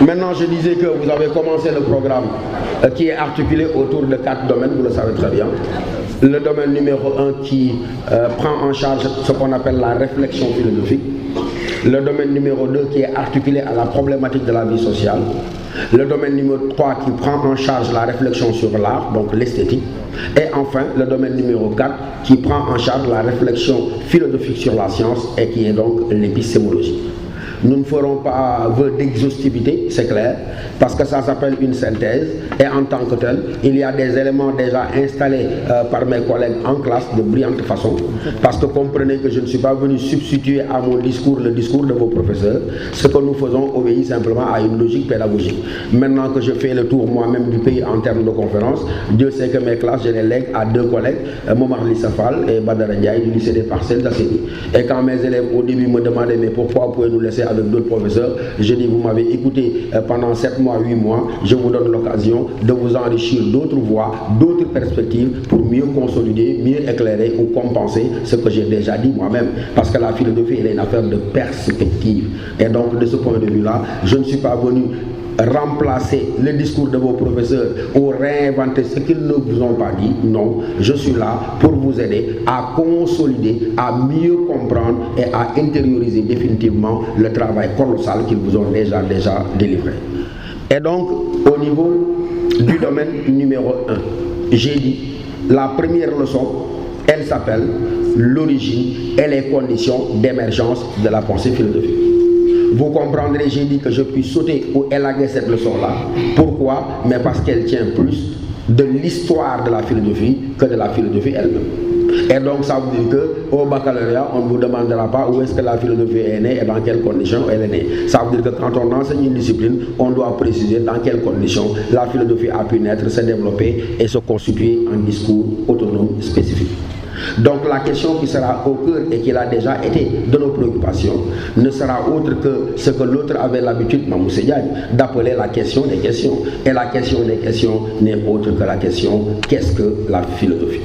Maintenant, je disais que vous avez commencé le programme qui est articulé autour de 4 domaines, vous le savez très bien. Le domaine numéro 1 qui prend en charge ce qu'on appelle la réflexion philosophique. Le domaine numéro 2 qui est articulé à la problématique de la vie sociale. Le domaine numéro 3 qui prend en charge la réflexion sur l'art, donc l'esthétique. Et enfin, le domaine numéro 4 qui prend en charge la réflexion philosophique sur la science et qui est donc l'épistémologie. Nous ne ferons pas vœu d'exhaustivité, c'est clair, parce que ça s'appelle une synthèse et en tant que tel, il y a des éléments déjà installés par mes collègues en classe de brillante façon, parce que comprenez que je ne suis pas venu substituer à mon discours le discours de vos professeurs. Ce que nous faisons obéit simplement à une logique pédagogique. Maintenant que je fais le tour moi-même du pays en termes de conférences, Dieu sait que mes classes, je les lègue à 2 collègues, Momar Lissafal et Badara Ndiaye du lycée des Parcelles d'Asseni. Et quand mes élèves au début me demandaient mais pourquoi pouvez-nous laisser avec d'autres professeurs, je dis vous m'avez écouté pendant 7 mois, 8 mois, je vous donne l'occasion de vous enrichir d'autres voies, d'autres perspectives pour mieux consolider, mieux éclairer ou compenser ce que j'ai déjà dit moi-même. Parce que la philosophie, elle est une affaire de perspective. Et donc de ce point de vue-là, je ne suis pas venu remplacer le discours de vos professeurs ou réinventer ce qu'ils ne vous ont pas dit. Non, je suis là pour vous aider à consolider, à mieux comprendre et à intérioriser définitivement le travail colossal qu'ils vous ont déjà délivré. Et donc, au niveau du domaine numéro 1, j'ai dit, la première leçon, elle s'appelle l'origine et les conditions d'émergence de la pensée philosophique. Vous comprendrez, j'ai dit que je puis sauter ou élaguer cette leçon-là. Pourquoi? Mais parce qu'elle tient plus de l'histoire de la philosophie que de la philosophie elle-même. Et donc ça veut dire qu'au baccalauréat, on ne vous demandera pas où est-ce que la philosophie est née et dans quelles conditions elle est née. Ça veut dire que quand on enseigne une discipline, on doit préciser dans quelles conditions la philosophie a pu naître, se développer et se constituer en discours autonome spécifique. Donc la question qui sera au cœur et qui a déjà été de nos préoccupations ne sera autre que ce que l'autre avait l'habitude, Mamou Seydiane, d'appeler la question des questions. Et la question des questions n'est autre que la question qu'est-ce que la philosophie?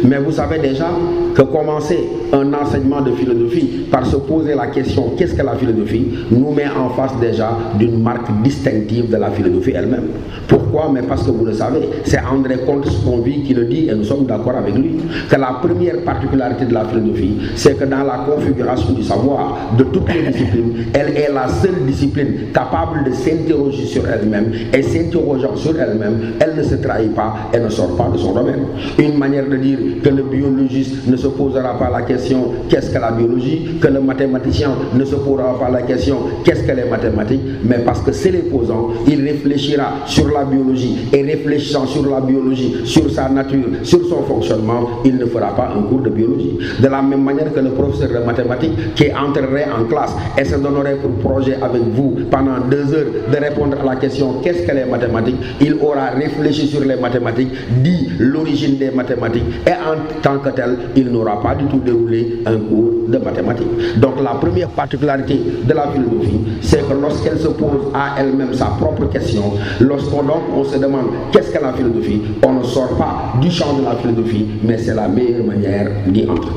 Mais vous savez déjà que commencer un enseignement de philosophie par se poser la question qu'est-ce que la philosophie nous met en face déjà d'une marque distinctive de la philosophie elle-même. Pourquoi? Mais parce que vous le savez, c'est André Comte-Sponville qui le dit et nous sommes d'accord avec lui, que la première particularité de la philosophie, c'est que dans la configuration du savoir de toutes les disciplines, elle est la seule discipline capable de s'interroger sur elle-même et s'interrogeant sur elle-même, elle ne se trahit pas et ne sort pas de son domaine. Une manière de dire que le biologiste ne se posera pas la question qu'est-ce que la biologie, que le mathématicien ne se posera pas la question qu'est-ce que les mathématiques, mais parce que c'est les posant, il réfléchira sur la biologie et réfléchissant sur la biologie, sur sa nature, sur son fonctionnement, il ne fera pas un cours de biologie. De la même manière que le professeur de mathématiques qui entrerait en classe et se donnerait pour projet avec vous pendant 2 heures de répondre à la question qu'est-ce que les mathématiques, il aura réfléchi sur les mathématiques, dit l'origine des mathématiques et en tant que tel, il n'aura pas du tout déroulé un cours de mathématiques. Donc la première particularité de la philosophie, c'est que lorsqu'elle se pose à elle-même sa propre question, lorsqu'on se demande qu'est-ce que la philosophie, on ne sort pas du champ de la philosophie, mais c'est la meilleure manière d'y entrer.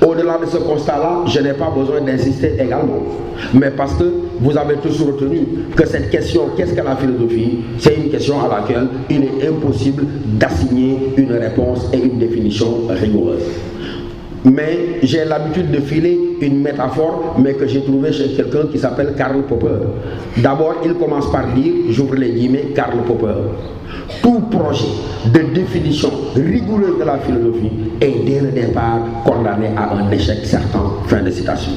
Au-delà de ce constat-là, je n'ai pas besoin d'insister également, mais parce que vous avez tous retenu que cette question, qu'est-ce que la philosophie, c'est une question à laquelle il est impossible d'assigner une réponse et une définition rigoureuse. Mais j'ai l'habitude de filer une métaphore, mais que j'ai trouvée chez quelqu'un qui s'appelle Karl Popper. D'abord, il commence par dire, j'ouvre les guillemets, Karl Popper: tout projet de définition rigoureuse de la philosophie est dès le départ condamné à un échec certain. Fin de citation.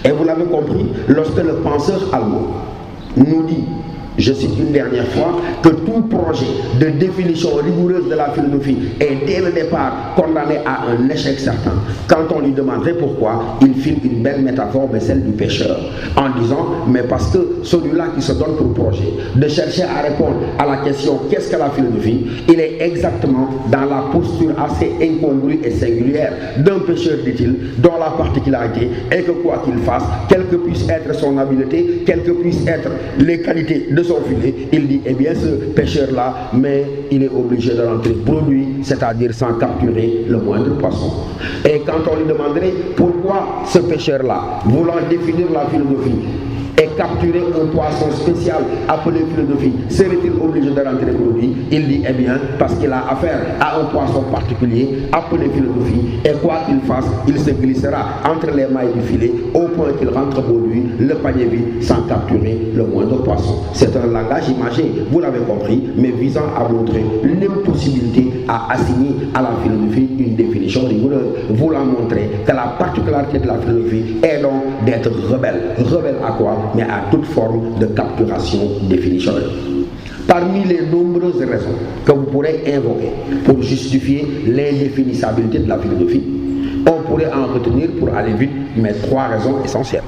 Et vous l'avez compris, lorsque le penseur allemand nous dit, je cite une dernière fois, que tout projet de définition rigoureuse de la philosophie est dès le départ condamné à un échec certain. Quand on lui demanderait pourquoi, il file une belle métaphore, mais celle du pêcheur, en disant, mais parce que celui-là qui se donne pour projet de chercher à répondre à la question qu'est-ce que la philosophie, il est exactement dans la posture assez incongrue et singulière d'un pêcheur, dit-il, dont la particularité est que quoi qu'il fasse, quelle que puisse être son habileté, quelles que puissent être les qualités de son filet, il dit, eh bien ce pêcheur-là, mais il est obligé de rentrer produit, c'est-à-dire sans capturer le moindre poisson. Et quand on lui demanderait pourquoi ce pêcheur-là, voulant définir la philosophie, est capturer un poisson spécial appelé philosophie, serait-il obligé de rentrer pour lui? Il dit, eh bien, parce qu'il a affaire à un poisson particulier appelé philosophie, et quoi qu'il fasse, il se glissera entre les mailles du filet au point qu'il rentre pour lui le panier vide sans capturer le moindre poisson. C'est un langage imagé, vous l'avez compris, mais visant à montrer l'impossibilité à assigner à la philosophie une définition rigoureuse, voulant montrer que la particularité de la philosophie est donc d'être rebelle. Rebelle à quoi? Mais à toute forme de capturation définitionnelle. Parmi les nombreuses raisons que vous pourrez invoquer pour justifier l'indéfinissabilité de la philosophie, on pourrait en retenir, pour aller vite, mais 3 raisons essentielles.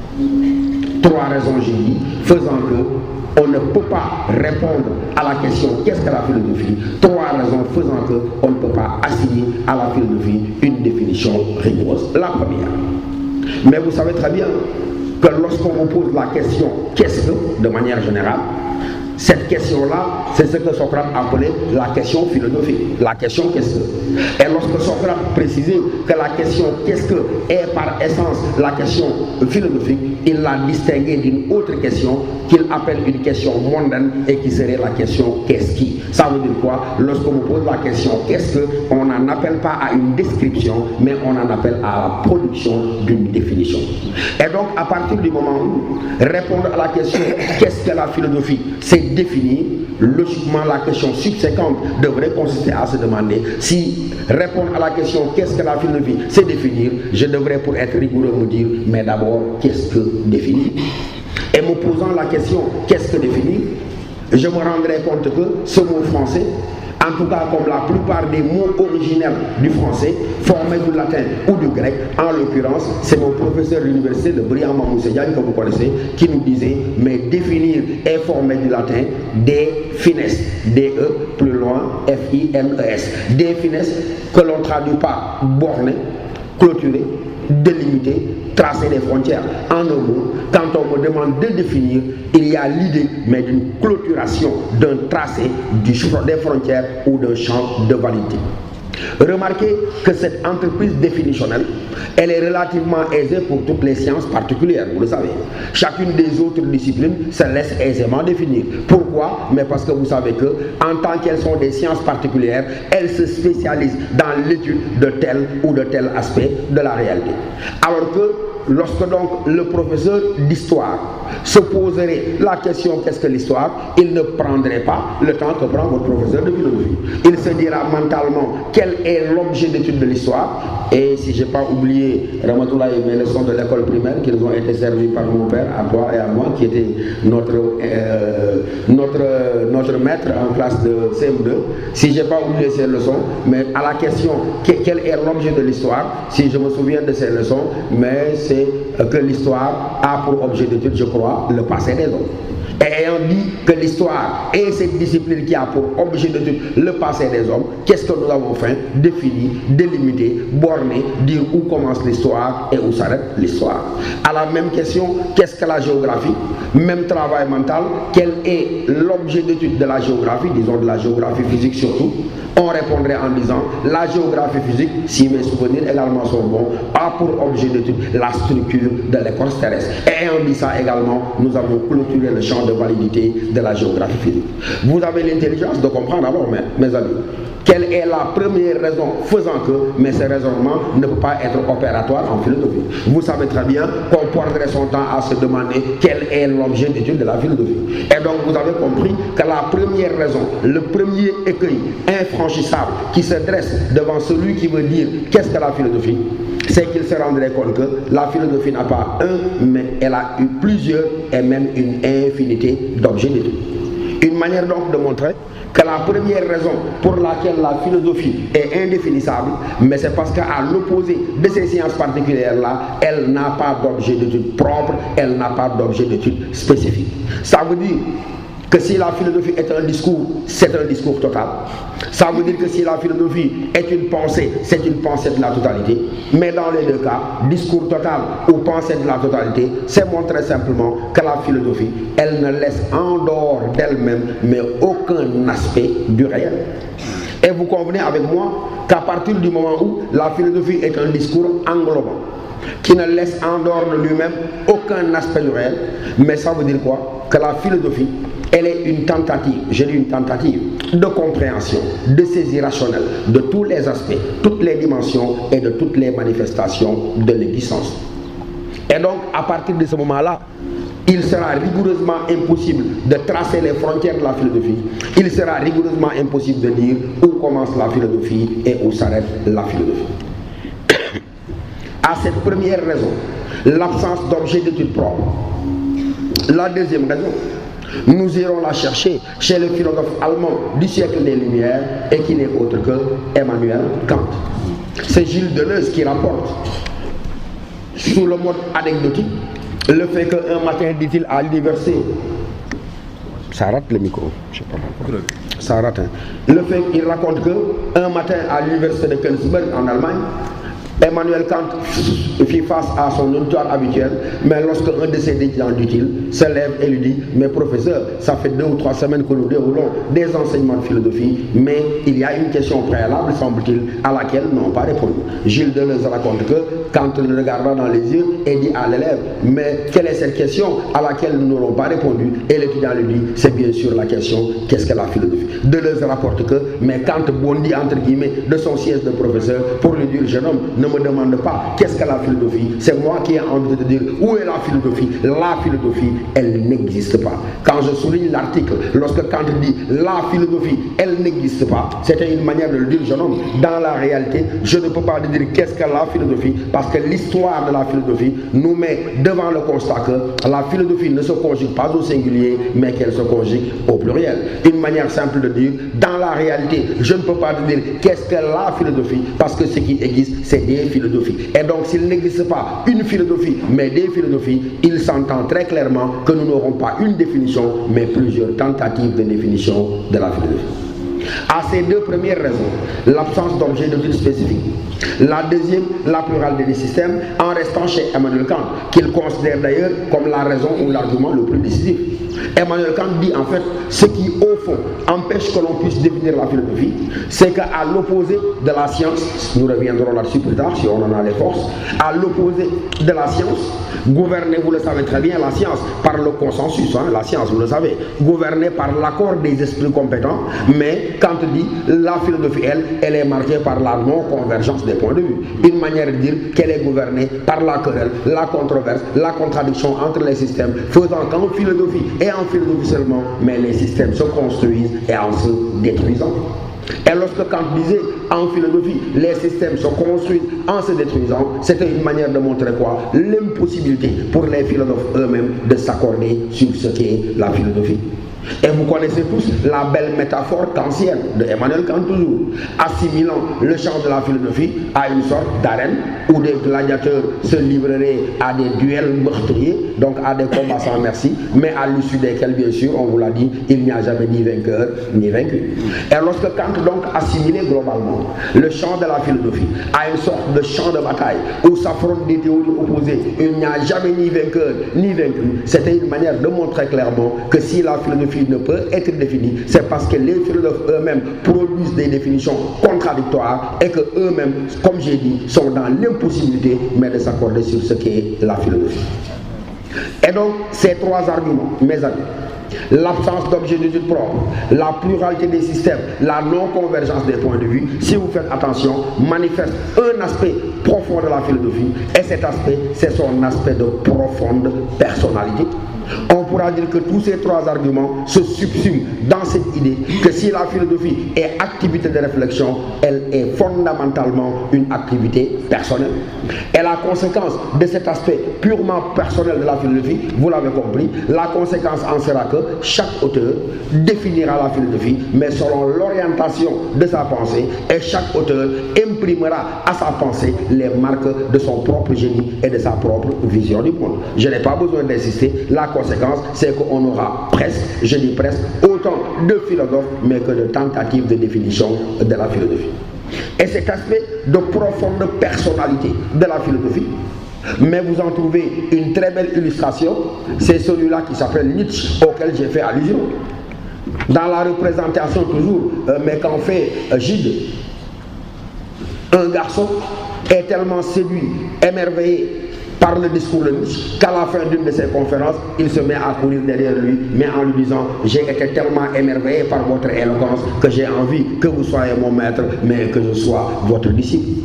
3 raisons, j'ai dit, faisant que on ne peut pas répondre à la question qu'est-ce que la philosophie? 3 raisons faisant que on ne peut pas assigner à la philosophie une définition rigoureuse. La première, mais vous savez très bien que lorsqu'on vous pose la question qu'est-ce que, de manière générale, cette question-là, c'est ce que Socrate appelait la question philosophique. La question qu'est-ce que? Et lorsque Socrate précisait que la question qu'est-ce que est par essence la question philosophique, il l'a distinguée d'une autre question qu'il appelle une question mondaine et qui serait la question qu'est-ce qui? Ça veut dire quoi? Lorsqu'on vous pose la question qu'est-ce que, on n'en appelle pas à une description, mais on en appelle à la production d'une définition. Et donc, à partir du moment où répondre à la question qu'est-ce que la philosophie, c'est définir, logiquement la question subséquente devrait consister à se demander si répondre à la question qu'est-ce que la philosophie, c'est définir, je devrais pour être rigoureux me dire mais d'abord qu'est-ce que définir? Et me posant la question qu'est-ce que définir, je me rendrai compte que ce mot français, en tout cas comme la plupart des mots originels du français, formés du latin ou du grec, en l'occurrence, c'est mon professeur d'université, le brillant Mamou Sediane, que vous connaissez, qui nous disait, mais définir est formé du latin défines, D-E, plus loin, F-I-N-E-S. Défines, que l'on traduit par borner, clôturer, délimiter, tracer des frontières. En un mot, quand on me demande de définir, il y a l'idée, mais d'une clôturation, d'un tracé des frontières ou d'un champ de validité. Remarquez que cette entreprise définitionnelle, elle est relativement aisée pour toutes les sciences particulières, vous le savez. Chacune des autres disciplines se laisse aisément définir. Pourquoi? Mais parce que vous savez que, en tant qu'elles sont des sciences particulières, elles se spécialisent dans l'étude de tel ou de tel aspect de la réalité. Alors que lorsque donc le professeur d'histoire se poserait la question qu'est-ce que l'histoire, il ne prendrait pas le temps que prend votre professeur de philosophie. Il se dira mentalement quel est l'objet d'étude de l'histoire. Et si je n'ai pas oublié Ramatoulaye, mes leçons de l'école primaire qui nous ont été servies par mon père, à toi et à moi, qui était notre maître en classe de CM2, si je n'ai pas oublié ces leçons, mais à la question quel est l'objet de l'histoire, si je me souviens de ces leçons, mais c'est que l'histoire a pour objet d'étude, je crois, le passé des hommes. Et ayant dit que l'histoire est cette discipline qui a pour objet d'étude le passé des hommes, qu'est-ce que nous avons fait? Définir, délimiter, borner, dire où commence l'histoire et où s'arrête l'histoire. À la même question, qu'est-ce que la géographie? Même travail mental, quel est l'objet d'étude de la géographie, disons de la géographie physique surtout? On répondrait en disant la géographie physique, si mes souvenirs également sont bons, a pour objet d'étude la structure de l'écorce terrestre. Et en disant ça également, nous avons clôturé le champ de validité de la géographie physique. Vous avez l'intelligence de comprendre alors, mes amis, quelle est la première raison faisant que, mais ce raisonnement ne peut pas être opératoire en philosophie. Vous savez très bien qu'on perdrait son temps à se demander quel est l'objet d'étude de la philosophie. Et donc vous avez compris que la première raison, le premier écueil infranchissable qui se dresse devant celui qui veut dire qu'est-ce que la philosophie, c'est qu'il se rendrait compte que la philosophie n'a pas un, mais elle a eu plusieurs et même une infinité d'objets d'étude. Une manière donc de montrer que la première raison pour laquelle la philosophie est indéfinissable, mais c'est parce qu'à l'opposé de ces sciences particulières-là, elle n'a pas d'objet d'étude propre, elle n'a pas d'objet d'étude spécifique. Ça veut dire que si la philosophie est un discours, c'est un discours total. Ça veut dire que si la philosophie est une pensée, c'est une pensée de la totalité. Mais dans les deux cas, discours total ou pensée de la totalité, c'est montrer simplement que la philosophie, elle ne laisse en dehors d'elle-même, mais aucun aspect du réel. Et vous convenez avec moi qu'à partir du moment où la philosophie est un discours englobant, qui ne laisse en dehors de lui-même aucun aspect du réel. Mais ça veut dire quoi? Que la philosophie, elle est une tentative, je dis une tentative, de compréhension, de saisie rationnelle de tous les aspects, toutes les dimensions et de toutes les manifestations de l'existence. Et donc, à partir de ce moment-là, il sera rigoureusement impossible de tracer les frontières de la philosophie. Il sera rigoureusement impossible de dire où commence la philosophie et où s'arrête la philosophie. À cette première raison, l'absence d'objet d'étude propre. La deuxième raison, nous irons la chercher chez le philosophe allemand du siècle des Lumières et qui n'est autre que Emmanuel Kant. C'est Gilles Deleuze qui rapporte, sous le mode anecdotique, le fait qu'un matin, dit-il à l'université, ça rate le micro, je sais pas, ça rate. Hein. Le fait qu'il raconte qu'un matin à l'université de Königsberg en Allemagne, Emmanuel Kant fit face à son auditoire habituel, mais lorsque un de ses étudiants, dit-il, se lève et lui dit: mais professeur, ça fait 2 ou 3 semaines que nous déroulons des enseignements de philosophie, mais il y a une question préalable, semble-t-il, à laquelle nous n'avons pas répondu. Gilles Deleuze raconte que Kant le regarda dans les yeux et dit à l'élève: mais quelle est cette question à laquelle nous n'aurons pas répondu? Et l'étudiant lui dit: c'est bien sûr la question, qu'est-ce que la philosophie? Deleuze rapporte que, mais Kant bondit entre guillemets de son siège de professeur pour lui dire: jeune homme, ne me demande pas qu'est-ce que la philosophie, c'est moi qui ai envie de te dire où est la philosophie. La philosophie, elle n'existe pas. Quand je souligne l'article, lorsque Kant dit la philosophie, elle n'existe pas, c'était une manière de le dire, jeune homme. Dans la réalité, je ne peux pas te dire qu'est-ce que la philosophie, parce que l'histoire de la philosophie nous met devant le constat que la philosophie ne se conjugue pas au singulier, mais qu'elle se conjugue au pluriel. Une manière simple de dire, dans la réalité, je ne peux pas te dire qu'est-ce que la philosophie, parce que ce qui existe, c'est des philosophies. Et donc, s'il n'existe pas une philosophie, mais des philosophies, il s'entend très clairement que nous n'aurons pas une définition, mais plusieurs tentatives de définition de la philosophie. À ces 2 premières raisons, l'absence d'objet d'étude spécifique. La deuxième, la pluralité des systèmes, en restant chez Emmanuel Kant, qu'il considère d'ailleurs comme la raison ou l'argument le plus décisif. Emmanuel Kant dit en fait, ce qui au fond empêche que l'on puisse définir la philosophie, c'est qu'à l'opposé de la science, nous reviendrons là-dessus plus tard si on en a les forces, à l'opposé de la science, gouvernée, vous le savez très bien, la science par le consensus, hein, la science, vous le savez, gouvernée par l'accord des esprits compétents, mais Kant dit, la philosophie, elle est marquée par la non-convergence des points de vue. Une manière de dire qu'elle est gouvernée par la querelle, la controverse, la contradiction entre les systèmes, faisant qu'en philosophie et en philosophie seulement, mais les systèmes se construisent et en se détruisant. Et lorsque Kant disait en philosophie, les systèmes se construisent en se détruisant, c'était une manière de montrer quoi? L'impossibilité pour les philosophes eux-mêmes de s'accorder sur ce qu'est la philosophie. Et vous connaissez tous la belle métaphore kantienne de Emmanuel Kant toujours, assimilant le champ de la philosophie à une sorte d'arène où des gladiateurs se livreraient à des duels meurtriers, donc à des combats sans merci, mais à l'issue desquels, bien sûr, on vous l'a dit, il n'y a jamais ni vainqueur ni vaincu. Et lorsque Kant donc assimilait globalement le champ de la philosophie à une sorte de champ de bataille où s'affrontent des théories opposées, il n'y a jamais ni vainqueur ni vaincu, c'était une manière de montrer clairement que si la philosophie ne peut être définie, c'est parce que les philosophes eux-mêmes produisent des définitions contradictoires et que eux-mêmes, comme j'ai dit, sont dans l'impossibilité mais de s'accorder sur ce qu'est la philosophie. Et donc, ces 3 arguments, mes amis, l'absence d'objet d'étude propre, la pluralité des systèmes, la non-convergence des points de vue, si vous faites attention, manifestent un aspect profond de la philosophie, et cet aspect, c'est son aspect de profonde personnalité. On pourra dire que tous ces 3 arguments se subsument dans cette idée que si la philosophie est activité de réflexion, elle est fondamentalement une activité personnelle. Et la conséquence de cet aspect purement personnel de la philosophie, vous l'avez compris, la conséquence en sera que chaque auteur définira la philosophie, mais selon l'orientation de sa pensée, et chaque auteur imprimera à sa pensée les marques de son propre génie et de sa propre vision du monde. Je n'ai pas besoin d'insister, la conséquence, c'est qu'on aura presque, je dis presque, autant de philosophes, mais que de tentatives de définition de la philosophie. Et cet aspect de profonde personnalité de la philosophie, mais vous en trouvez une très belle illustration, c'est celui-là qui s'appelle Nietzsche, auquel j'ai fait allusion. Dans la représentation toujours, mais qu'en fait Gide, un garçon est tellement séduit, émerveillé par le discours de Nietzsche, qu'à la fin d'une de ses conférences, il se met à courir derrière lui, mais en lui disant: j'ai été tellement émerveillé par votre éloquence que j'ai envie que vous soyez mon maître, mais que je sois votre disciple.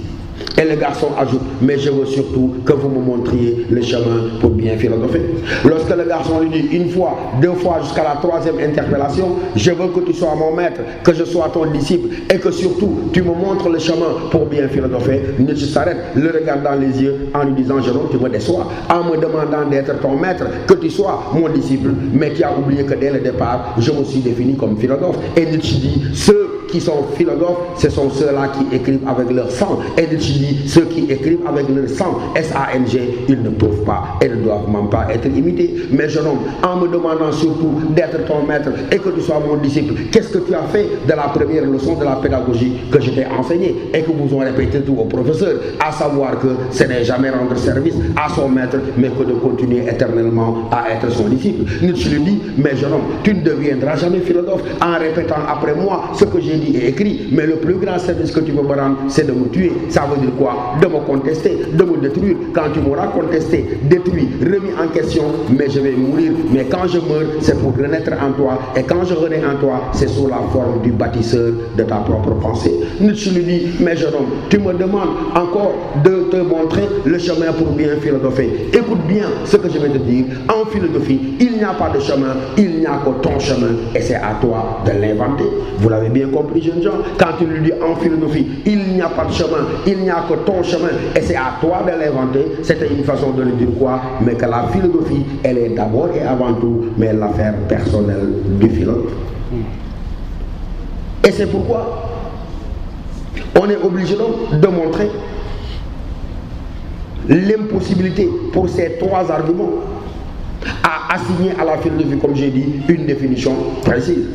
Et le garçon ajoute: mais je veux surtout que vous me montriez le chemin pour bien philosopher. Lorsque le garçon lui dit une fois, deux fois, jusqu'à la troisième interpellation: je veux que tu sois mon maître, que je sois ton disciple, et que surtout tu me montres le chemin pour bien philosopher, Nietzsche s'arrête, le regarde dans les yeux en lui disant: Jérôme, tu me déçois en me demandant d'être ton maître, que tu sois mon disciple, mais tu as oublié que dès le départ, je me suis défini comme philosophe. Et Nietzsche dit: ceux qui sont philosophes, ce sont ceux-là qui écrivent avec leur sang. Et Nietzsche dit: ceux qui écrivent avec leur sang, S-A-N-G, ils ne peuvent pas et ne doivent même pas être imités. Mais jeune homme, en me demandant surtout d'être ton maître et que tu sois mon disciple, qu'est-ce que tu as fait de la première leçon de la pédagogie que je t'ai enseignée et que vous ont répété tous vos professeurs, à savoir que ce n'est jamais rendre service à son maître, mais que de continuer éternellement à être son disciple. Nietzsche lui dit: mais jeune homme, tu ne deviendras jamais philosophe en répétant après moi ce que j'ai dit et écrit, mais le plus grand service que tu peux me rendre, c'est de me tuer. Ça veut dire quoi? De me contester, de me détruire. Quand tu m'auras contesté, détruit, remis en question, mais je vais mourir. Mais quand je meurs, c'est pour renaître en toi. Et quand je renais en toi, c'est sous la forme du bâtisseur de ta propre pensée. Nietzsche lui dit: mais jeune homme, tu me demandes encore de te montrer le chemin pour bien philosopher. Écoute bien ce que je vais te dire. En philosophie, il n'y a pas de chemin, il n'y a que ton chemin, et c'est à toi de l'inventer. Vous l'avez bien compris, jeunes gens. Quand tu lui dis en philosophie, il n'y a pas de chemin, il n'y a que ton chemin, et c'est à toi de l'inventer, c'était une façon de lui dire quoi? Mais que la philosophie, elle est d'abord et avant tout, mais l'affaire personnelle du philosophe. Et c'est pourquoi on est obligé donc de montrer l'impossibilité pour ces trois arguments à assigner à la philosophie, comme j'ai dit, une définition précise.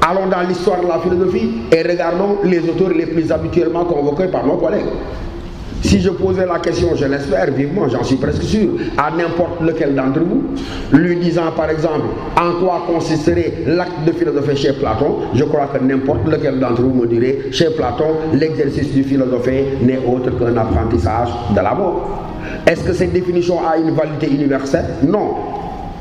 Allons dans l'histoire de la philosophie et regardons les auteurs les plus habituellement convoqués par nos collègues. Si je posais la question, je l'espère vivement, j'en suis presque sûr, à n'importe lequel d'entre vous, lui disant par exemple en quoi consisterait l'acte de philosopher chez Platon, je crois que n'importe lequel d'entre vous me dirait: chez Platon, l'exercice du philosopher n'est autre qu'un apprentissage de la mort. Est-ce que cette définition a une validité universelle? Non.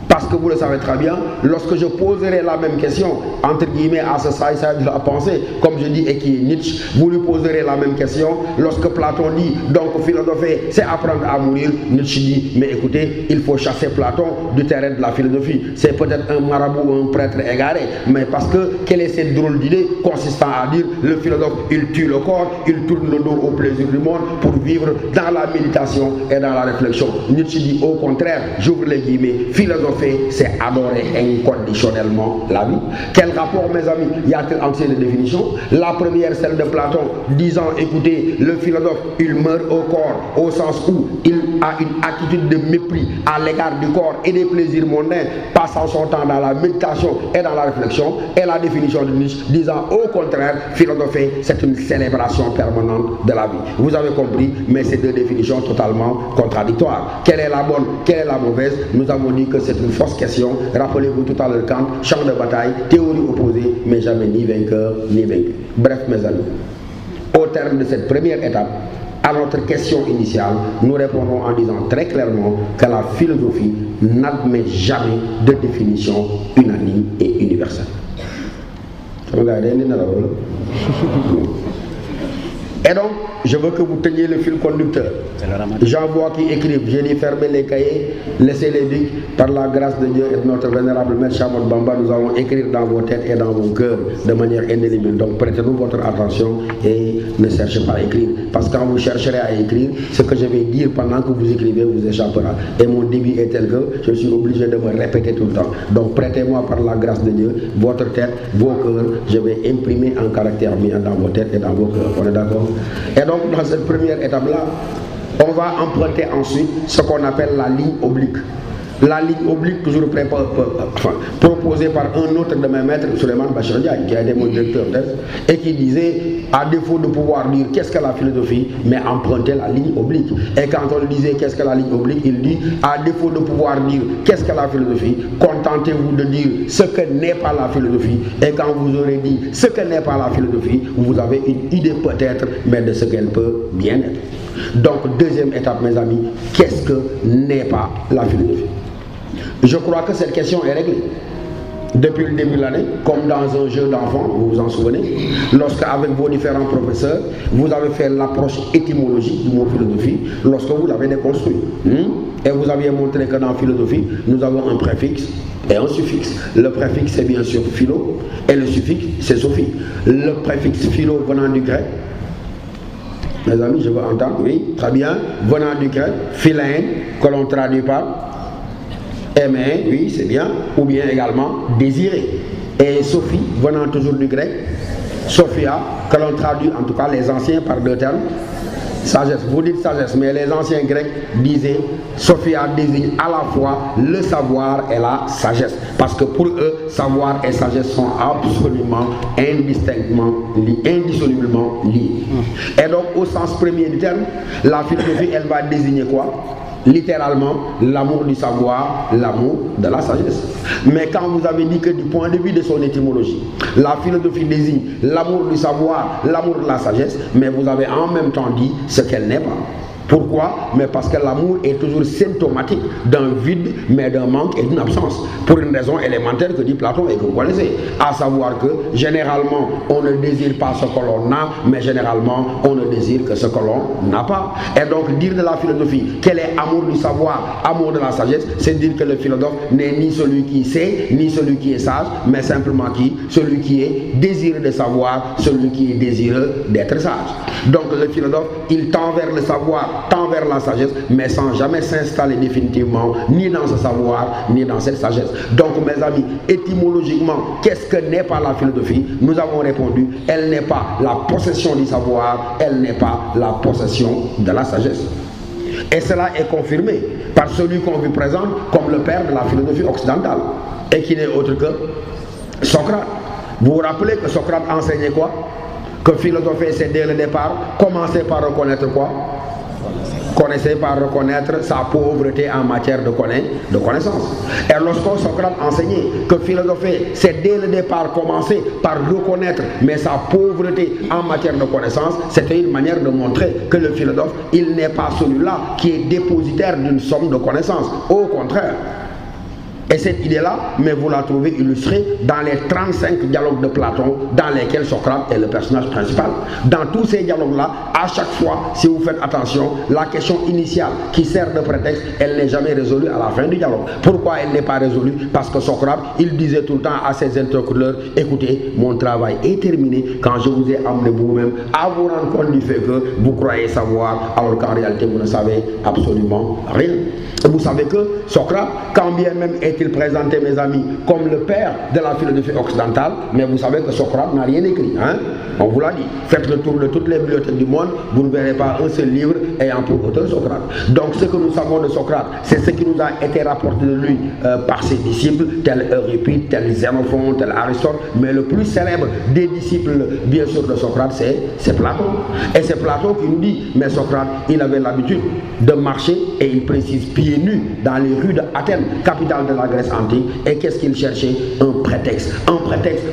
Parce que vous le savez très bien, lorsque je poserai la même question, entre guillemets, à ce saïd de la pensée, comme je dis, et qui est Nietzsche, vous lui poserez la même question. Lorsque Platon dit, donc philosopher, c'est apprendre à mourir, Nietzsche dit: mais écoutez, il faut chasser Platon du terrain de la philosophie. C'est peut-être un marabout ou un prêtre égaré, mais parce que, quelle est cette drôle d'idée consistant à dire, le philosophe, il tue le corps, il tourne le dos au plaisir du monde pour vivre dans la méditation et dans la réflexion. Nietzsche dit au contraire, j'ouvre les guillemets, philosopher, c'est adorer inconditionnellement la vie. Quel rapport, mes amis, y a-t-il entre ces deux définitions? La première, celle de Platon, disant: écoutez, le philosophe, il meurt au corps, au sens où il a une attitude de mépris à l'égard du corps et des plaisirs mondains, passant son temps dans la méditation et dans la réflexion. Et la définition de Nietzsche disant au contraire, philosopher, c'est une célébration permanente de la vie. Vous avez compris, mais ces deux définitions totalement contradictoires. Quelle est la bonne, quelle est la mauvaise? Nous avons dit que c'est une fausse question. Rappelez-vous tout à l'heure Kant, champ de bataille, théorie opposée, mais jamais ni vainqueur ni vaincu. Bref, mes amis, au terme de cette première étape, à notre question initiale, nous répondons en disant très clairement que la philosophie n'admet jamais de définition unanime et universelle. Et donc, je veux que vous teniez le fil conducteur. J'en vois qui écrivent: j'ai dit fermez les cahiers, laissez les bics, par la grâce de Dieu et de notre vénérable maître Chamot Bamba, nous allons écrire dans vos têtes et dans vos cœurs de manière indélébile. Donc prêtez-nous votre attention et ne cherchez pas à écrire. Parce que quand vous chercherez à écrire, ce que je vais dire pendant que vous écrivez vous échappera. Et mon débit est tel que je suis obligé de me répéter tout le temps. Donc prêtez-moi par la grâce de Dieu votre tête, vos cœurs, je vais imprimer en caractère bien dans vos têtes et dans vos cœurs. On est d'accord? Et donc dans cette première étape-là, on va emprunter ensuite ce qu'on appelle la ligne oblique. la ligne oblique toujours proposée par un autre de mes maîtres, Souleymane Bachir Diagne, qui a été mon directeur de thèse, et qui disait, à défaut de pouvoir dire qu'est-ce que la philosophie, mais emprunter la ligne oblique. Et quand on lui disait qu'est-ce que la ligne oblique, il dit, à défaut de pouvoir dire qu'est-ce que la philosophie, contentez-vous de dire ce que n'est pas la philosophie. Et quand vous aurez dit ce que n'est pas la philosophie, vous avez une idée peut-être, mais de ce qu'elle peut bien être. Donc, deuxième étape, mes amis, qu'est-ce que n'est pas la philosophie? Je crois que cette question est réglée. Depuis le début de l'année, comme dans un jeu d'enfant, vous vous en souvenez, lorsque avec vos différents professeurs, vous avez fait l'approche étymologique du mot philosophie, lorsque vous l'avez déconstruit. Et vous aviez montré que dans philosophie, nous avons un préfixe et un suffixe. Le préfixe, c'est bien sûr philo, et le suffixe, c'est sophie. Le préfixe philo venant du grec, mes amis, je veux entendre, oui, très bien, venant du grec, philein, que l'on traduit par aimer, oui, c'est bien, ou bien également désirer. Et Sophie, venant toujours du grec, Sophia, que l'on traduit en tout cas les anciens par deux termes, sagesse. Vous dites sagesse, mais les anciens grecs disaient Sophia désigne à la fois le savoir et la sagesse. Parce que pour eux, savoir et sagesse sont absolument indissolublement liés. Et donc, au sens premier du terme, la philosophie, elle va désigner quoi? Littéralement, l'amour du savoir, l'amour de la sagesse. Mais quand vous avez dit que du point de vue de son étymologie, la philosophie désigne l'amour du savoir, l'amour de la sagesse, mais vous avez en même temps dit ce qu'elle n'est pas. Pourquoi? Mais parce que l'amour est toujours symptomatique d'un vide, mais d'un manque et d'une absence. Pour une raison élémentaire que dit Platon et que vous connaissez. À savoir que généralement, on ne désire pas ce que l'on a, mais généralement, on ne désire que ce que l'on n'a pas. Et donc, dire de la philosophie qu'elle est amour du savoir, amour de la sagesse, c'est dire que le philosophe n'est ni celui qui sait, ni celui qui est sage, mais simplement celui qui est désireux de savoir, celui qui est désireux d'être sage. Donc, le philosophe, il tend vers le savoir, tend vers la sagesse, mais sans jamais s'installer définitivement ni dans ce savoir, ni dans cette sagesse. Donc, mes amis, étymologiquement, qu'est-ce que n'est pas la philosophie? Nous avons répondu, elle n'est pas la possession du savoir, elle n'est pas la possession de la sagesse. Et cela est confirmé par celui qu'on vous présente comme le père de la philosophie occidentale, et qui n'est autre que Socrate. Vous vous rappelez que Socrate enseignait quoi? Que philosopher, c'est dès le départ, commencer par reconnaître quoi? Connaissez par reconnaître sa pauvreté en matière de connaissance. Et lorsque Socrate enseignait que philosopher, c'est dès le départ commencer par reconnaître mais sa pauvreté en matière de connaissance, c'était une manière de montrer que le philosophe, il n'est pas celui-là qui est dépositaire d'une somme de connaissances. Au contraire. Et cette idée-là, mais vous la trouvez illustrée dans les 35 dialogues de Platon dans lesquels Socrate est le personnage principal. Dans tous ces dialogues-là, à chaque fois, si vous faites attention, la question initiale qui sert de prétexte, elle n'est jamais résolue à la fin du dialogue. Pourquoi elle n'est pas résolue? Parce que Socrate, il disait tout le temps à ses interlocuteurs, écoutez, mon travail est terminé quand je vous ai amené vous-même à vous rendre compte du fait que vous croyez savoir, alors qu'en réalité, vous ne savez absolument rien. Et vous savez que Socrate, quand bien même est-il présenté, mes amis, comme le père de la philosophie occidentale, mais vous savez que Socrate n'a rien écrit. Hein? On vous l'a dit. Faites le tour de toutes les bibliothèques du monde, vous ne verrez pas un seul livre ayant pour auteur Socrate. Donc ce que nous savons de Socrate, c'est ce qui nous a été rapporté de lui par ses disciples, tel Euripide, tel Xénophon, tel Aristote, mais le plus célèbre des disciples, bien sûr, de Socrate, c'est Platon. Et c'est Platon qui nous dit, mais Socrate, il avait l'habitude de marcher, et il précise pieds nus, dans les rues d'Athènes, capitale de la Grèce antique. Et qu'est-ce qu'il cherchait? Un prétexte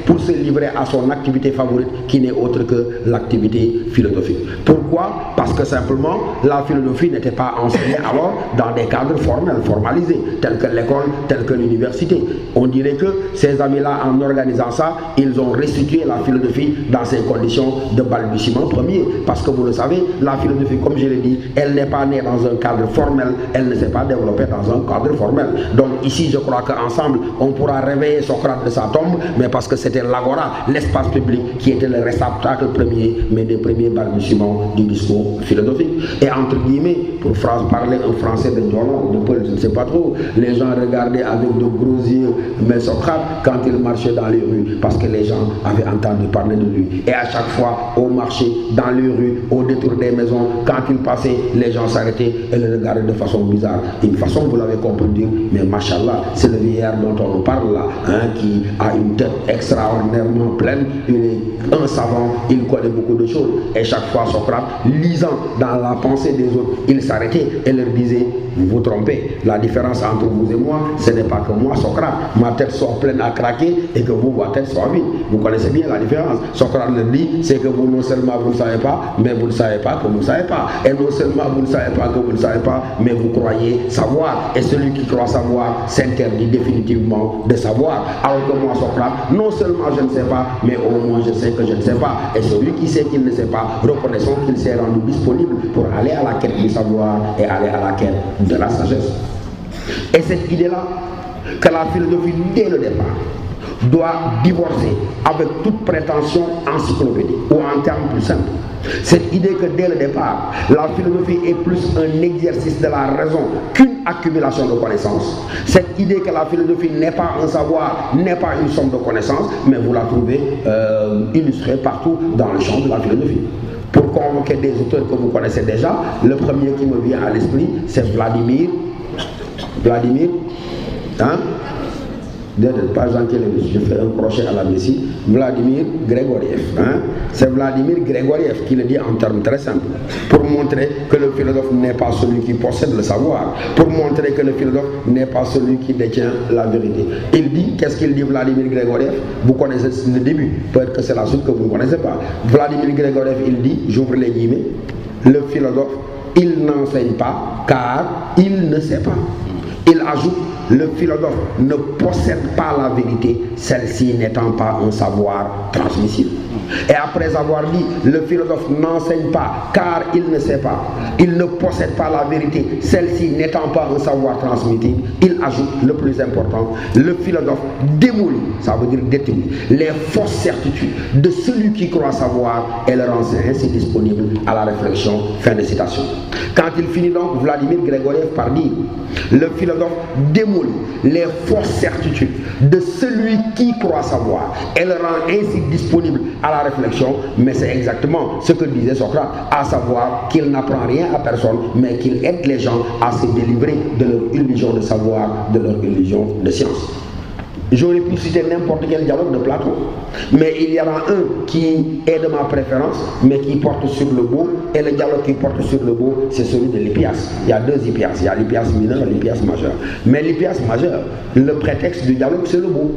pour se livrer à son activité favorite, qui n'est autre que l'activité philosophique. Pourquoi? Parce que simplement, la philosophie n'était pas enseignée alors dans des cadres formels, formalisés, tels que l'école, tels que l'université. On dirait que ces amis-là, en organisant ça, ils ont restitué la philosophie dans ces conditions de balbutiement premier. Parce que vous le savez, la philosophie, comme je l'ai dit, elle n'est pas née dans un cadre formel, elle ne s'est pas développée dans un cadre formel. Donc ici, je crois qu'ensemble, on pourra réveiller Socrate de sa tombe, mais parce que c'était l'agora, l'espace public, qui était le réceptacle premier, mais des premiers balbutiements du discours philosophique. Et entre guillemets, pour parler un français de Diolan, de Paul, je ne sais pas trop, les gens regardaient avec de gros yeux mais Socrate quand il marchait dans les rues, parce que les gens avaient entendu parler de lui. Et à chaque fois, au marché, dans les rues, au détour des maisons, quand il passait, les gens s'arrêtaient et le regardaient de façon bizarre. Une façon, vous l'avez compris, mais machallah, c'est le vieillard dont on nous parle là, qui a une tête extraordinairement pleine, il est un savant, il connaît beaucoup de choses. Et chaque fois, Socrate, lisant dans la pensée des autres, il s'arrêtait et leur disait: vous vous trompez, la différence entre vous et moi, ce n'est pas que moi, Socrate, ma tête soit pleine à craquer et que vous, votre tête soit vide. Vous connaissez bien la différence. Socrate le dit, c'est que vous, non seulement vous ne savez pas, mais vous ne savez pas que vous ne savez pas. Et non seulement vous ne savez pas que vous ne savez pas, mais vous croyez savoir. Et celui qui croit savoir s'interdit définitivement de savoir. Alors que moi, Socrate, non seulement je ne sais pas, mais au moins je sais que je ne sais pas. Et celui qui sait qu'il ne sait pas, reconnaissons qu'il s'est rendu disponible pour aller à la quête du savoir et aller à la quête de la sagesse. Et cette idée-là, que la philosophie, dès le départ, doit divorcer avec toute prétention encyclopédique, ou en termes plus simples, cette idée que dès le départ, la philosophie est plus un exercice de la raison qu'une accumulation de connaissances. Cette idée que la philosophie n'est pas un savoir, n'est pas une somme de connaissances, mais vous la trouvez illustrée partout dans le champ de la philosophie. Pour convoquer des auteurs que vous connaissez déjà, le premier qui me vient à l'esprit, c'est Vladimir, hein? Pas Jean Kelevich, je fais un crochet à la Messie, Vladimir Grégoriev. Hein? C'est Vladimir Grégoriev qui le dit en termes très simples, pour montrer que le philosophe n'est pas celui qui possède le savoir, pour montrer que le philosophe n'est pas celui qui détient la vérité. Il dit, qu'est-ce qu'il dit Vladimir Grégoriev? Vous connaissez le début, peut-être que c'est la suite que vous ne connaissez pas. Vladimir Grégoriev, il dit, j'ouvre les guillemets, le philosophe, il n'enseigne pas car il ne sait pas. Il ajoute, le philosophe ne possède pas la vérité, celle-ci n'étant pas un savoir transmissible. Et après avoir dit, le philosophe n'enseigne pas car il ne sait pas, il ne possède pas la vérité, celle-ci n'étant pas un savoir transmissible, il ajoute le plus important, le philosophe démolit, ça veut dire détruit, les fausses certitudes de celui qui croit savoir et le rend ainsi disponible à la réflexion. Fin de citation. Quand il finit donc, Vladimir Grégoriev par dire, le philosophe démolit les fausses certitudes de celui qui croit savoir et le rend ainsi disponible à la réflexion, mais c'est exactement ce que disait Socrate, à savoir qu'il n'apprend rien à personne, mais qu'il aide les gens à se délivrer de leur illusion de savoir, de leur illusion de science. J'aurais pu citer n'importe quel dialogue de Platon, mais il y en a un qui est de ma préférence, mais qui porte sur le beau, et le dialogue qui porte sur le beau, c'est celui de l'Hippias. Il y a deux Hippias, il y a l'Hippias mineur et l'Hippias majeur. Mais l'Hippias majeur, le prétexte du dialogue, c'est le beau.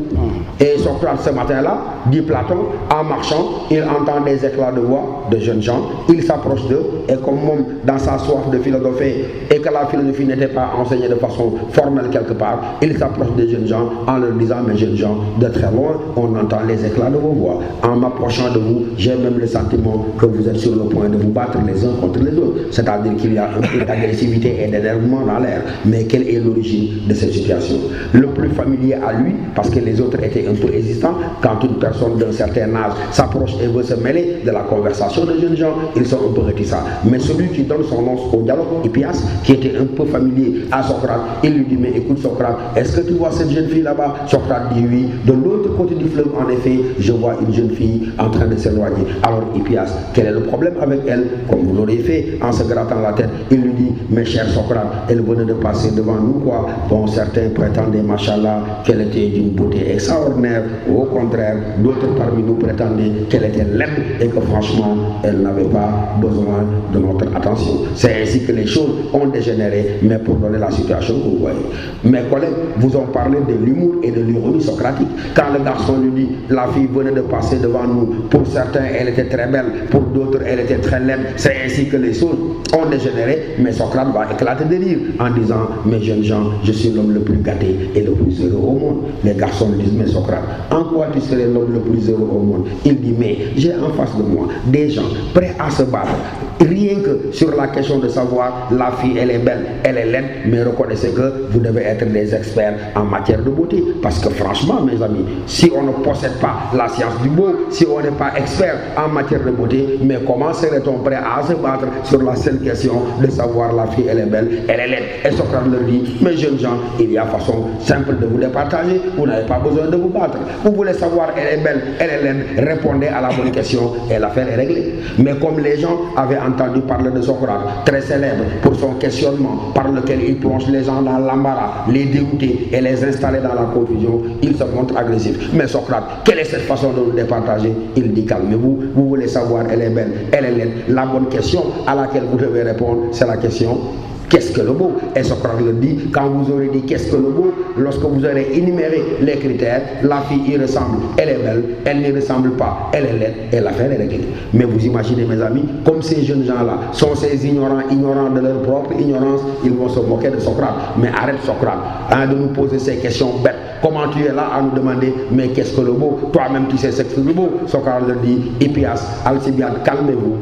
Et Socrate, ce matin-là, dit Platon, en marchant, il entend des éclats de voix de jeunes gens, il s'approche d'eux, et comme même dans sa soif de philosopher, et que la philosophie n'était pas enseignée de façon formelle quelque part, il s'approche des jeunes gens en leur disant, mes jeunes gens, de très loin, on entend les éclats de vos voix. En m'approchant de vous, j'ai même le sentiment que vous êtes sur le point de vous battre les uns contre les autres. C'est-à-dire qu'il y a un peu d'agressivité et d'énervement dans l'air. Mais quelle est l'origine de cette situation? Le plus familier à lui, parce que les autres étaient un peu hésitants, quand une personne d'un certain âge s'approche et veut se mêler de la conversation de jeunes gens, ils sont un peu réticents. Mais celui qui donne son nom au dialogue, Hippias, qui était un peu familier à Socrate, il lui dit, mais écoute Socrate, est-ce que tu vois cette jeune fille là-bas? Socrate dit oui. De l'autre côté du fleuve, en effet, je vois une jeune fille en train de s'éloigner. Alors Hippias, quel est le problème avec elle? Comme vous l'aurez fait, en se grattant la tête, il lui dit, mes chers Socrate, elle venait de passer devant nous, quoi. Bon, certains prétendaient, machallah, qu'elle était d'une beauté extraordinaire. Au contraire, d'autres parmi nous prétendaient qu'elle était laide et que franchement, elle n'avait pas besoin de notre attention. C'est ainsi que les choses ont dégénéré, mais pour donner la situation que vous voyez. Mes collègues vous ont parlé de l'humour et de l'ironie socratique. Quand le garçon lui dit, la fille venait de passer devant nous, pour certains elle était très belle, pour d'autres elle était très laide, c'est ainsi que les choses ont dégénéré, mais Socrate va éclater de rire en disant, mes jeunes gens, je suis l'homme le plus gâté et le plus heureux au monde. Les garçons lui disent, mais Socrate, en quoi tu serais l'homme le plus heureux au monde? Il dit, mais j'ai en face de moi des gens prêts à se battre, rien que sur la question de savoir, la fille elle est belle, elle est laide, mais reconnaissez que vous devez être des experts en matière de beauté, parce que franchement, mes amis, si on ne possède pas la science du beau, si on n'est pas expert en matière de beauté, mais comment serait-on prêt à se battre sur la seule question de savoir la fille elle est belle, elle est laide? Et Socrate leur dit, mes jeunes gens, il y a façon simple de vous départager, vous n'avez pas besoin de vous battre. Vous voulez savoir elle est belle, elle est laide, répondez à la bonne question et l'affaire est réglée. Mais comme les gens avaient entendu parler de Socrate, très célèbre pour son questionnement par lequel il plonge les gens dans l'embarras, les dégoûter et les installer dans la confusion, il se montre agressif. Mais Socrate, quelle est cette façon de nous départager? Il dit, calmez-vous, vous voulez savoir elle est belle, elle est laide. La bonne question à laquelle vous devez répondre, c'est la question: qu'est-ce que le beau? Et Socrate le dit, quand vous aurez dit qu'est-ce que le beau, lorsque vous aurez énuméré les critères, la fille y ressemble, elle est belle, elle n'y ressemble pas, elle est laide, et l'affaire est réglée. Mais vous imaginez, mes amis, comme ces jeunes gens-là sont ces ignorants de leur propre ignorance, ils vont se moquer de Socrate. Mais arrête Socrate de nous poser ces questions bêtes. Comment tu es là à nous demander, mais qu'est-ce que le beau? Toi-même tu sais ce que c'est le beau. Socrate le dit, Hippias, Alcibiade, calmez-vous.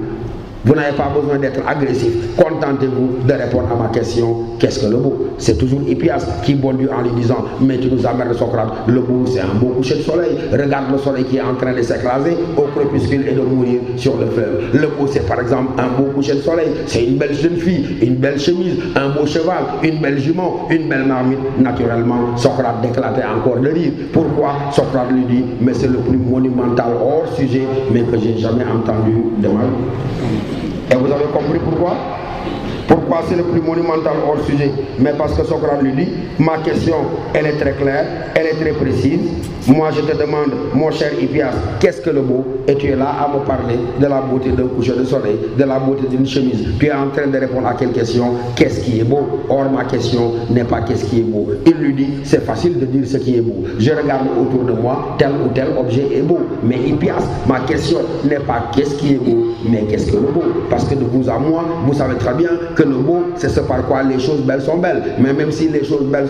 Vous n'avez pas besoin d'être agressif. Contentez-vous de répondre à ma question, qu'est-ce que le beau? C'est toujours Hippias qui bondit en lui disant, mais tu nous amènes Socrate, le beau c'est un beau coucher de soleil. Regarde le soleil qui est en train de s'écraser au crépuscule et de mourir sur le fleuve. Le beau c'est par exemple un beau coucher de soleil. C'est une belle jeune fille, une belle chemise, un beau cheval, une belle jument, une belle marmite. Naturellement, Socrate éclatait encore de rire. Pourquoi? Socrate lui dit, mais c'est le plus monumental hors sujet, mais que j'ai jamais entendu de ma vie. Et vous avez compris pourquoi? Pourquoi c'est le plus monumental hors sujet? Mais parce que Socrate lui dit, ma question, elle est très claire, elle est très précise. Moi je te demande, mon cher Hippias, qu'est-ce que le beau? Et tu es là à me parler de la beauté d'un coucher de soleil, de la beauté d'une chemise. Tu es en train de répondre à quelle question? Qu'est-ce qui est beau? Or ma question n'est pas qu'est-ce qui est beau. Il lui dit, c'est facile de dire ce qui est beau. Je regarde autour de moi, tel ou tel objet est beau. Mais Hippias, ma question n'est pas qu'est-ce qui est beau, mais qu'est-ce que le beau? Parce que de vous à moi, vous savez très bien que le beau, c'est ce par quoi les choses belles sont belles. Mais même si les choses belles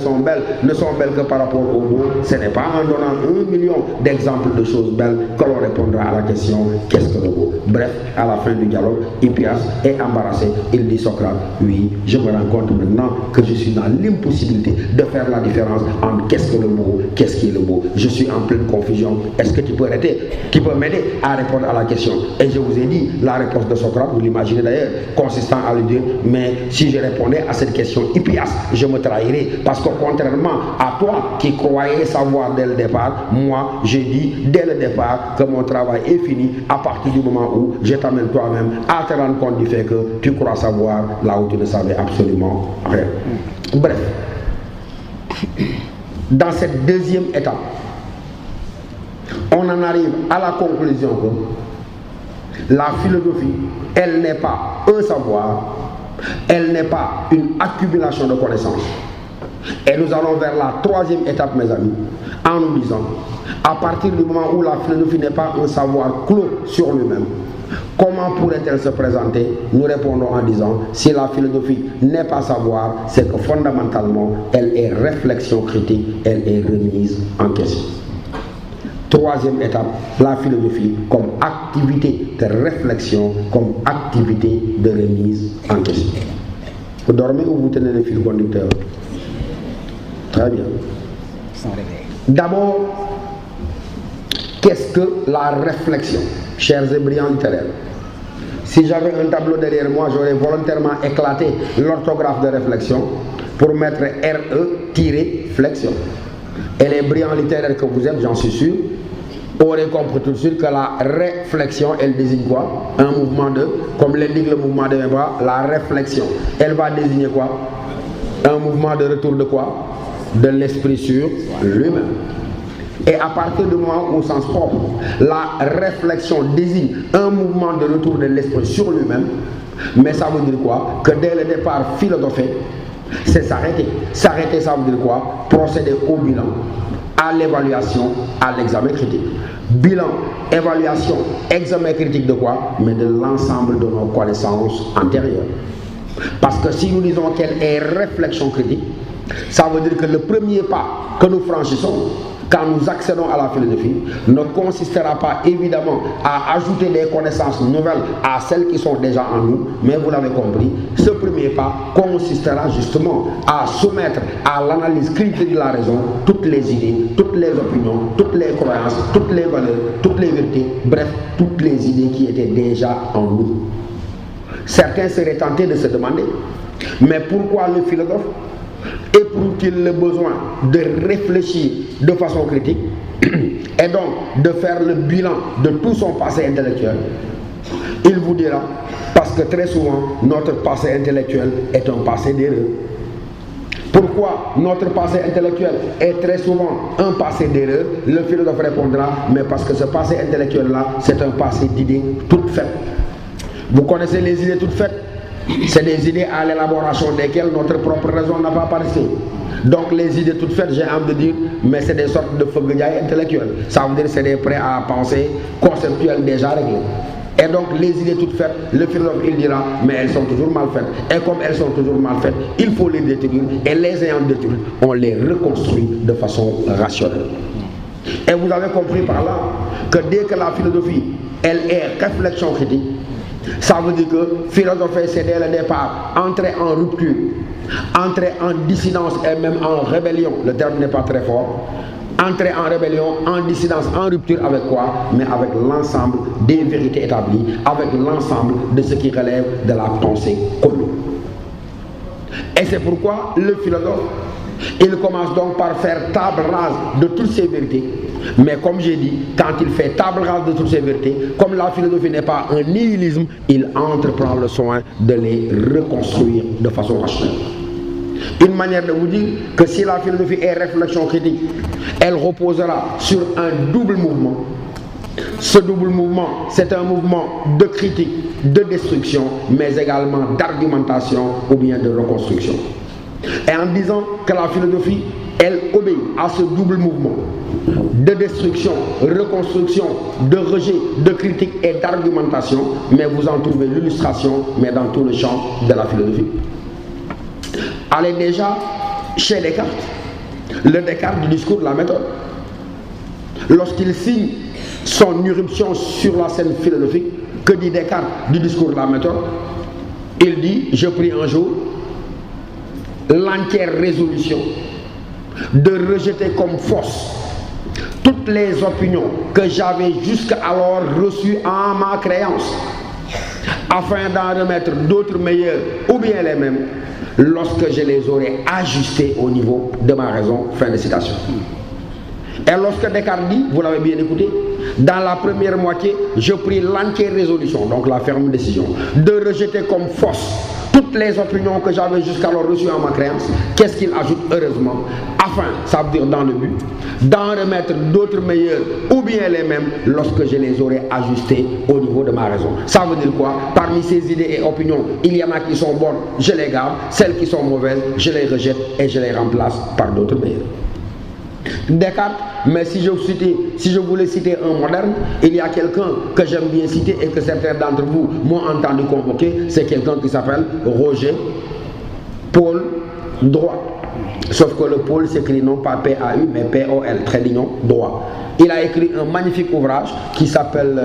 ne sont belles que par rapport au beau, ce n'est pas en donnant 1 million d'exemples de choses belles que l'on répondra à la question qu'est-ce que le beau? Bref, à la fin du dialogue, Hippias est embarrassé. Il dit, Socrate, oui, je me rends compte maintenant que je suis dans l'impossibilité de faire la différence entre qu'est-ce que le beau, qu'est-ce qui est le beau. Je suis en pleine confusion. Est-ce que tu peux m'aider à répondre à la question? Et je vous ai dit la réponse de Socrate, vous l'imaginez d'ailleurs, consistant à lui dire, mais si je répondais à cette question, Hippias, je me trahirais. Parce que contrairement à toi qui croyais savoir dès le départ, moi, j'ai dit dès le départ que mon travail est fini à partir du moment où je t'amène toi-même à te rendre compte du fait que tu crois savoir là où tu ne savais absolument rien. Bref, dans cette deuxième étape, on en arrive à la conclusion que la philosophie, elle n'est pas un savoir, elle n'est pas une accumulation de connaissances. Et nous allons vers la troisième étape, mes amis, en nous disant, à partir du moment où la philosophie n'est pas un savoir clos sur lui-même, comment pourrait-elle se présenter? Nous répondons en disant, si la philosophie n'est pas savoir, c'est que fondamentalement, elle est réflexion critique, elle est remise en question. Troisième étape, la philosophie comme activité de réflexion, comme activité de remise en question. Vous dormez ou vous tenez le fil conducteur? Très bien. D'abord, qu'est-ce que la réflexion, chers et brillants littéraires? Si j'avais un tableau derrière moi, j'aurais volontairement éclaté l'orthographe de réflexion pour mettre RE-flexion. Et les brillants littéraires que vous êtes, j'en suis sûr, auraient compris tout de suite que la réflexion, elle désigne quoi? Un mouvement de, comme l'indique le mouvement de mes bras, la réflexion. Elle va désigner quoi? Un mouvement de retour de quoi? De l'esprit sur lui-même. Et à partir du moment où, au sens propre, la réflexion désigne un mouvement de retour de l'esprit sur lui-même, mais ça veut dire quoi? Que dès le départ, philosopher, c'est s'arrêter. S'arrêter, ça veut dire quoi? Procéder au bilan, à l'évaluation, à l'examen critique. Bilan, évaluation, examen critique de quoi? Mais de l'ensemble de nos connaissances antérieures. Parce que si nous disons qu'elle est réflexion critique, ça veut dire que le premier pas que nous franchissons, quand nous accédons à la philosophie, ne consistera pas évidemment à ajouter des connaissances nouvelles à celles qui sont déjà en nous, mais vous l'avez compris, ce premier pas consistera justement à soumettre à l'analyse critique de la raison toutes les idées, toutes les opinions, toutes les croyances, toutes les valeurs, toutes les vérités, bref, toutes les idées qui étaient déjà en nous. Certains seraient tentés de se demander, mais pourquoi le philosophe éprouve-t-il le besoin de réfléchir de façon critique et donc de faire le bilan de tout son passé intellectuel? Il vous dira, parce que très souvent, notre passé intellectuel est un passé d'erreur. Pourquoi notre passé intellectuel est très souvent un passé d'erreur? Le philosophe répondra, mais parce que ce passé intellectuel-là, c'est un passé d'idées toutes faites. Vous connaissez les idées toutes faites? C'est des idées à l'élaboration desquelles notre propre raison n'a pas participé. Donc les idées toutes faites, j'ai envie de dire, mais c'est des sortes de feuillages intellectuels. Ça veut dire que c'est des prêts à penser conceptuels déjà réglés. Et donc les idées toutes faites, le philosophe il dira, mais elles sont toujours mal faites. Et comme elles sont toujours mal faites, il faut les détruire. Et les ayant détruites, on les reconstruit de façon rationnelle. Et vous avez compris par là que dès que la philosophie, elle est réflexion critique, ça veut dire que philosopher, c'est dès le départ entrer en rupture, entrer en dissidence et même en rébellion. Le terme n'est pas très fort. Entrer en rébellion, en dissidence, en rupture avec quoi? Mais avec l'ensemble des vérités établies, avec l'ensemble de ce qui relève de la pensée commune. Et c'est pourquoi le philosophe, il commence donc par faire table rase de toutes ces vérités. Mais comme j'ai dit, quand il fait table rase de toutes ces vérités, comme la philosophie n'est pas un nihilisme, il entreprend le soin de les reconstruire de façon rationnelle. Une manière de vous dire que si la philosophie est réflexion critique, elle reposera sur un double mouvement. Ce double mouvement, c'est un mouvement de critique, de destruction, mais également d'argumentation ou bien de reconstruction. Et en disant que la philosophie, elle obéit à ce double mouvement de destruction, reconstruction, de rejet, de critique et d'argumentation, mais vous en trouvez l'illustration, mais dans tout le champ de la philosophie. Allez déjà chez Descartes, le Descartes du discours de la méthode. Lorsqu'il signe son irruption sur la scène philosophique, que dit Descartes du discours de la méthode? Il dit, je pris un jour l'entière résolution de rejeter comme fausses toutes les opinions que j'avais jusqu'alors reçues en ma créance, afin d'en remettre d'autres meilleures ou bien les mêmes lorsque je les aurais ajustées au niveau de ma raison. Fin de citation. Et lorsque Descartes dit, vous l'avez bien écouté, dans la première moitié, je pris l'entière résolution, donc la ferme décision, de rejeter comme fausses toutes les opinions que j'avais jusqu'alors reçues en ma créance. Qu'est-ce qu'il ajoute? Heureusement, afin, ça veut dire dans le but, d'en remettre d'autres meilleures ou bien les mêmes lorsque je les aurais ajustées au niveau de ma raison. Ça veut dire quoi? Parmi ces idées et opinions, il y en a qui sont bonnes, je les garde, celles qui sont mauvaises, je les rejette et je les remplace par d'autres meilleures. Descartes, mais si je voulais citer un moderne, il y a quelqu'un que j'aime bien citer et que certains d'entre vous m'ont entendu convoquer, c'est quelqu'un qui s'appelle Roger Paul Droit. Sauf que le Paul s'écrit non pas P-A-U mais P-O-L, trait d'union, droit. Il a écrit un magnifique ouvrage qui s'appelle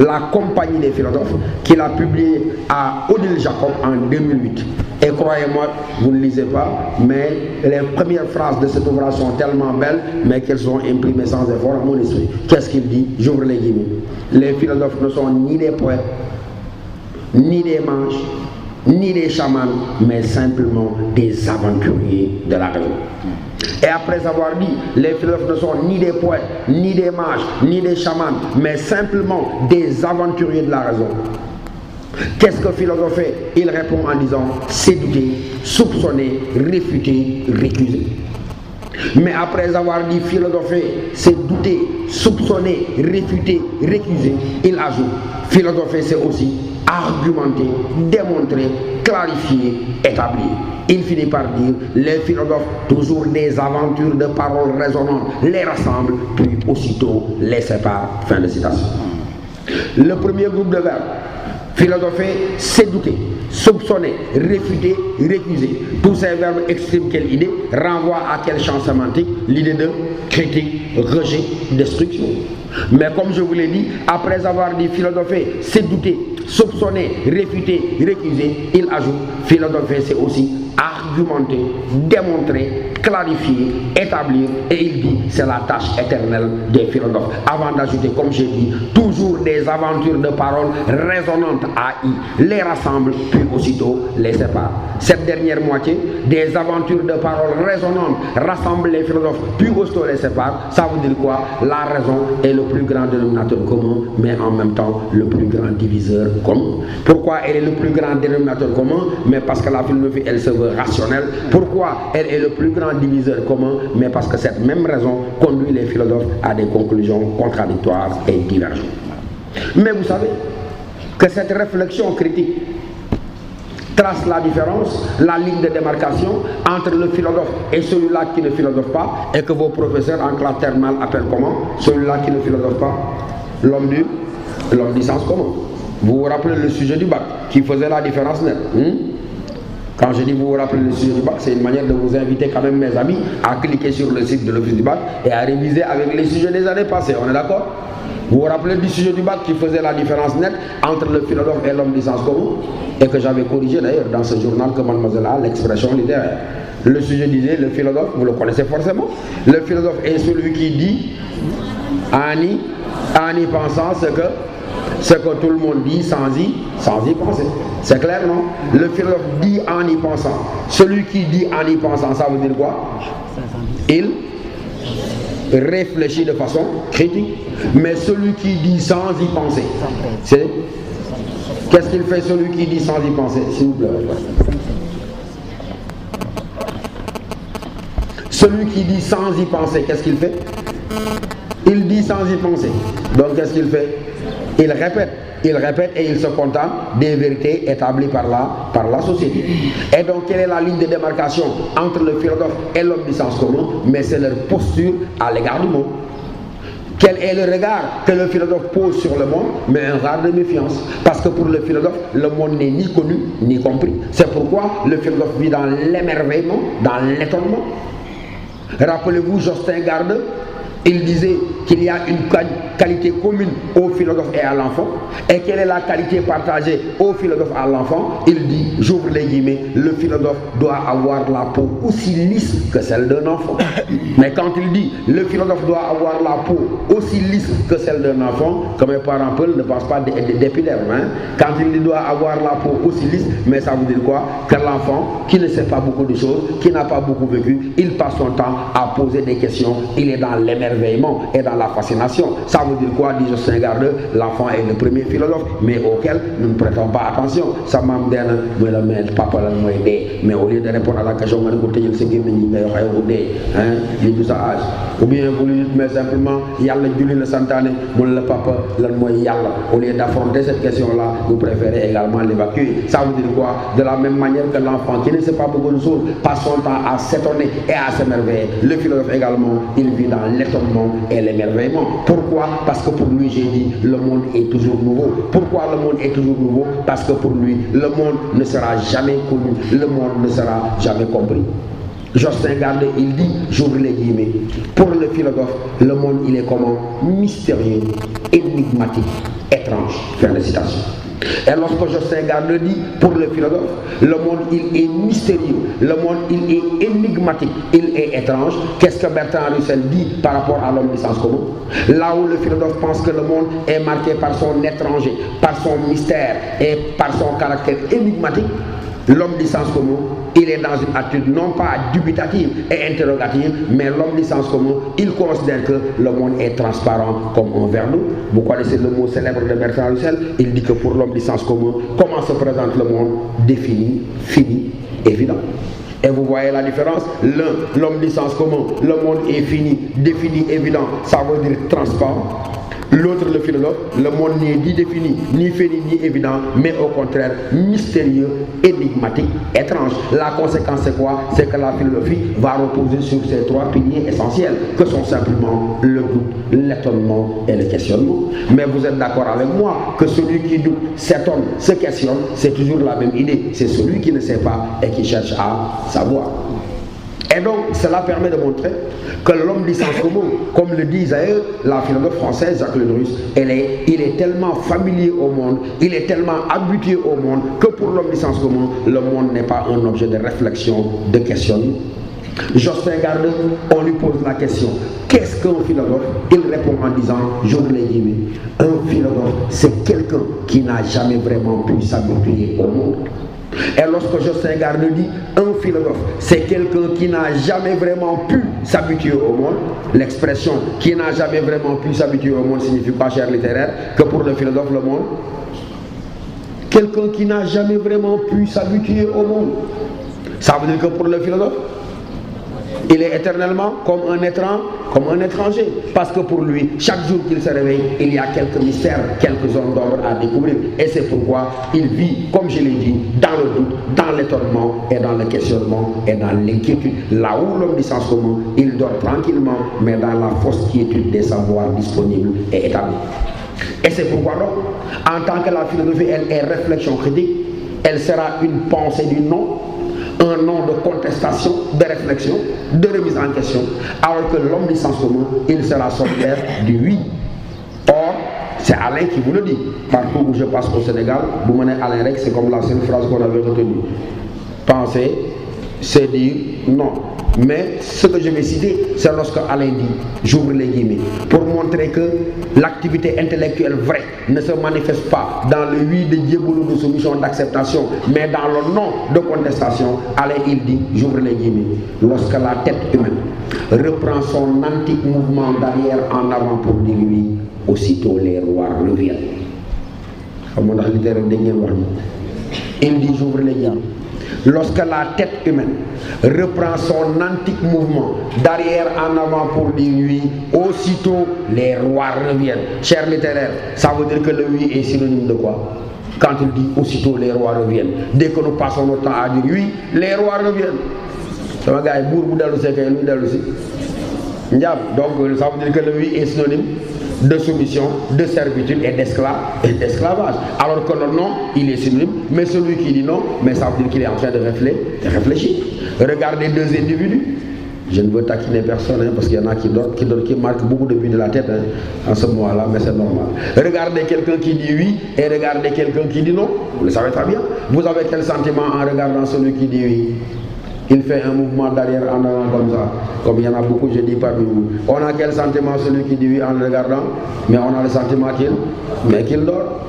La Compagnie des philosophes, qu'il a publié à Odile Jacob en 2008. Et croyez-moi, vous ne lisez pas, mais les premières phrases de cet ouvrage sont tellement belles, mais qu'elles sont imprimées sans effort à mon esprit. Qu'est-ce qu'il dit? J'ouvre les guillemets. Les philosophes ne sont ni des poètes, ni des mages, ni des chamans, mais simplement des aventuriers de la raison. Et après avoir dit, les philosophes ne sont ni des poètes, ni des mages, ni des chamans, mais simplement des aventuriers de la raison. Qu'est-ce que philosopher? Il répond en disant, c'est douter, soupçonner, réfuter, récuser. Mais après avoir dit philosopher, c'est douter, soupçonner, réfuter, récuser, il ajoute, philosopher c'est aussi argumenter, démontrer, clarifier, établir. Il finit par dire, les philosophes, toujours des aventures de paroles résonnantes, les rassemblent, puis aussitôt les séparent. Fin de citation. Le premier groupe de verbes, philosopher, c'est douter, soupçonner, réfuter, récuser. Tous ces verbes expriment quelle idée, renvoient à quel champ sémantique? L'idée de critique, rejet, destruction. Mais comme je vous l'ai dit, après avoir dit philosopher, c'est douter, soupçonner, réfuter, récuser, il ajoute philosopher, c'est aussi argumenter, démontrer, clarifier, établir, et il dit c'est la tâche éternelle des philosophes. Avant d'ajouter, comme j'ai dit, toujours des aventures de paroles résonantes les rassemblent, puis aussitôt les séparent. Cette dernière moitié, des aventures de paroles résonantes rassemblent les philosophes, puis aussitôt les séparent, ça veut dire quoi? La raison est le plus grand dénominateur commun, mais en même temps le plus grand diviseur commun. Pourquoi elle est le plus grand dénominateur commun? Mais parce que la philosophie, elle se veut rationnelle. Pourquoi elle est le plus grand diviseur commun? Mais parce que cette même raison conduit les philosophes à des conclusions contradictoires et divergentes. Mais vous savez que cette réflexion critique trace la différence, la ligne de démarcation entre le philosophe et celui-là qui ne philosophe pas, et que vos professeurs en classe terminale appellent comment? Celui-là qui ne philosophe pas, l'homme du sens commun. Vous vous rappelez le sujet du bac qui faisait la différence nette? Quand je dis vous vous rappelez le sujet du bac, c'est une manière de vous inviter quand même, mes amis, à cliquer sur le site de l'office du bac et à réviser avec les sujets des années passées. On est d'accord? Vous vous rappelez du sujet du bac qui faisait la différence nette entre le philosophe et l'homme du sens commun, et que j'avais corrigé d'ailleurs dans ce journal que mademoiselle a, l'expression littéraire. Le sujet disait, le philosophe, vous le connaissez forcément, le philosophe est celui qui dit en y pensant ce que tout le monde dit sans y penser. C'est clair, non? Le philosophe dit en y pensant. Celui qui dit en y pensant, ça veut dire quoi? Il réfléchit de façon critique. Mais celui qui dit sans y penser, c'est... Qu'est-ce qu'il fait celui qui dit sans y penser? S'il vous plaît. Celui qui dit sans y penser, qu'est-ce qu'il fait? Il dit sans y penser. Donc qu'est-ce qu'il fait? Il répète et il se contente des vérités établies par la société. Et donc quelle est la ligne de démarcation entre le philosophe et l'homme du sens commun? Mais c'est leur posture à l'égard du monde. Quel est le regard que le philosophe pose sur le monde? Mais un regard de méfiance. Parce que pour le philosophe, le monde n'est ni connu ni compris. C'est pourquoi le philosophe vit dans l'émerveillement, dans l'étonnement. Rappelez-vous Justin Garde, il disait qu'il y a une qualité commune au philosophe et à l'enfant. Et quelle est la qualité partagée au philosophe et à l'enfant? Il dit, j'ouvre les guillemets, le philosophe doit avoir la peau aussi lisse que celle d'un enfant. Mais quand il dit, le philosophe doit avoir la peau aussi lisse que celle d'un enfant, comme mes parents ne pensent pas d'épiderme. Quand il dit doit avoir la peau aussi lisse, mais ça veut dire quoi? Que l'enfant, qui ne sait pas beaucoup de choses, qui n'a pas beaucoup vécu, il passe son temps à poser des questions, il est dans l'émerveillement et dans la fascination. Ça veut dire quoi, dit Justin Garde? L'enfant est le premier philosophe, mais auquel nous ne prêtons pas attention. Ça m'amène, papa, mais au lieu de répondre à la question, ou bien vous lui dites, mais simplement, Yalla Juli le Santane, le papa, au lieu d'affronter cette question-là, vous préférez également l'évacuer. Ça veut dire quoi? De la même manière que l'enfant qui ne sait pas beaucoup de choses passe son temps à s'étonner et à s'émerveiller. Le philosophe également, il vit dans l'étonnement et l'émerveillement. Pourquoi? Parce que pour lui, j'ai dit, le monde est toujours nouveau. Pourquoi le monde est toujours nouveau? Parce que pour lui, le monde ne sera jamais connu, le monde ne sera jamais compris. Justin Garde, il dit, j'ouvre les guillemets, pour le philosophe, le monde, il est comment? Mystérieux, énigmatique, étrange. Fin de citation. Et lorsque Justin Garde dit, pour le philosophe, le monde, il est mystérieux, le monde, il est énigmatique, il est étrange, qu'est-ce que Bertrand Russell dit par rapport à l'homme du sens commun? Là où le philosophe pense que le monde est marqué par son étranger, par son mystère et par son caractère énigmatique, l'homme du sens commun, il est dans une attitude non pas dubitative et interrogative, mais l'homme du sens commun, il considère que le monde est transparent comme un verre d'eau. Vous connaissez le mot célèbre de Bertrand Russell? Il dit que pour l'homme du sens commun, comment se présente le monde? Défini, fini, évident. Et vous voyez la différence? L'homme du sens commun, le monde est fini, défini, évident, ça veut dire transparent. L'autre, le philosophe, le monde n'est ni défini, ni fini, ni évident, mais au contraire mystérieux, énigmatique, étrange. La conséquence c'est quoi? C'est que la philosophie va reposer sur ces trois piliers essentiels, que sont simplement le doute, l'étonnement et le questionnement. Mais vous êtes d'accord avec moi que celui qui doute, s'étonne, se questionne, c'est toujours la même idée. C'est celui qui ne sait pas et qui cherche à savoir. Et donc, cela permet de montrer que l'homme du sens commun, comme le dit d'ailleurs la philosophe française Jacqueline Russe, il est tellement familier au monde, il est tellement habitué au monde, que pour l'homme du sens commun, le monde n'est pas un objet de réflexion, de questionnement. Jospin Gardeux, on lui pose la question, qu'est-ce qu'un philosophe? Il répond en disant, j'ouvre les guillemets, un philosophe, c'est quelqu'un qui n'a jamais vraiment pu s'habituer au monde. Et lorsque Jospin Gardeux dit un philosophe, c'est quelqu'un qui n'a jamais vraiment pu s'habituer au monde, l'expression qui n'a jamais vraiment pu s'habituer au monde signifie pas, cher littéraire, que pour le philosophe, le monde, quelqu'un qui n'a jamais vraiment pu s'habituer au monde. Ça veut dire que pour le philosophe, il est éternellement comme un étranger. Parce que pour lui, chaque jour qu'il se réveille, il y a quelques mystères, quelques zones d'ombre à découvrir. Et c'est pourquoi il vit, comme je l'ai dit, dans le doute, dans l'étonnement et dans le questionnement et dans l'inquiétude. Là où l'homme du sens commun, il dort tranquillement, mais dans la fausse quiétude des savoirs disponibles et établis. Et c'est pourquoi donc, en tant que la philosophie, elle est réflexion critique, elle sera une pensée du non, un nom de contestation, de réflexion, de remise en question, alors que l'homme du sens commun, il sera solidaire du oui. Or, c'est Alain qui vous le dit. Partout où je passe au Sénégal, vous menez Alain Rec, c'est comme la seule phrase qu'on avait retenue. Penser, c'est dire non. Mais ce que je vais citer, c'est lorsque Alain dit, j'ouvre les guillemets, pour montrer que l'activité intellectuelle vraie ne se manifeste pas dans le oui de diabolo de soumission, d'acceptation, mais dans le non de contestation. Alain, il dit, j'ouvre les guillemets, lorsque la tête humaine reprend son antique mouvement d'arrière en avant pour dire oui, aussitôt les rois reviennent. Il dit, j'ouvre les guillemets. Lorsque la tête humaine reprend son antique mouvement d'arrière en avant pour dire oui, aussitôt les rois reviennent. Cher littéraire, ça veut dire que le oui est synonyme de quoi? Quand il dit aussitôt les rois reviennent, dès que nous passons notre temps à dire oui, les rois reviennent. Donc ça veut dire que le oui est synonyme de soumission, de servitude et d'esclavage. Alors que le non, il est synonyme, mais celui qui dit non, mais ça veut dire qu'il est en train de réfléchir. Regardez deux individus. Je ne veux taquiner personne, hein, parce qu'il y en a qui marquent beaucoup de buts de la tête, hein, en ce moment-là, mais c'est normal. Regardez quelqu'un qui dit oui et regardez quelqu'un qui dit non. Vous le savez très bien. Vous avez quel sentiment en regardant celui qui dit oui? Il fait un mouvement d'arrière en avant comme ça. Comme il y en a beaucoup, je dis parmi vous. On a quel sentiment celui qui dit oui en le regardant? Mais on a le sentiment qu'il dort.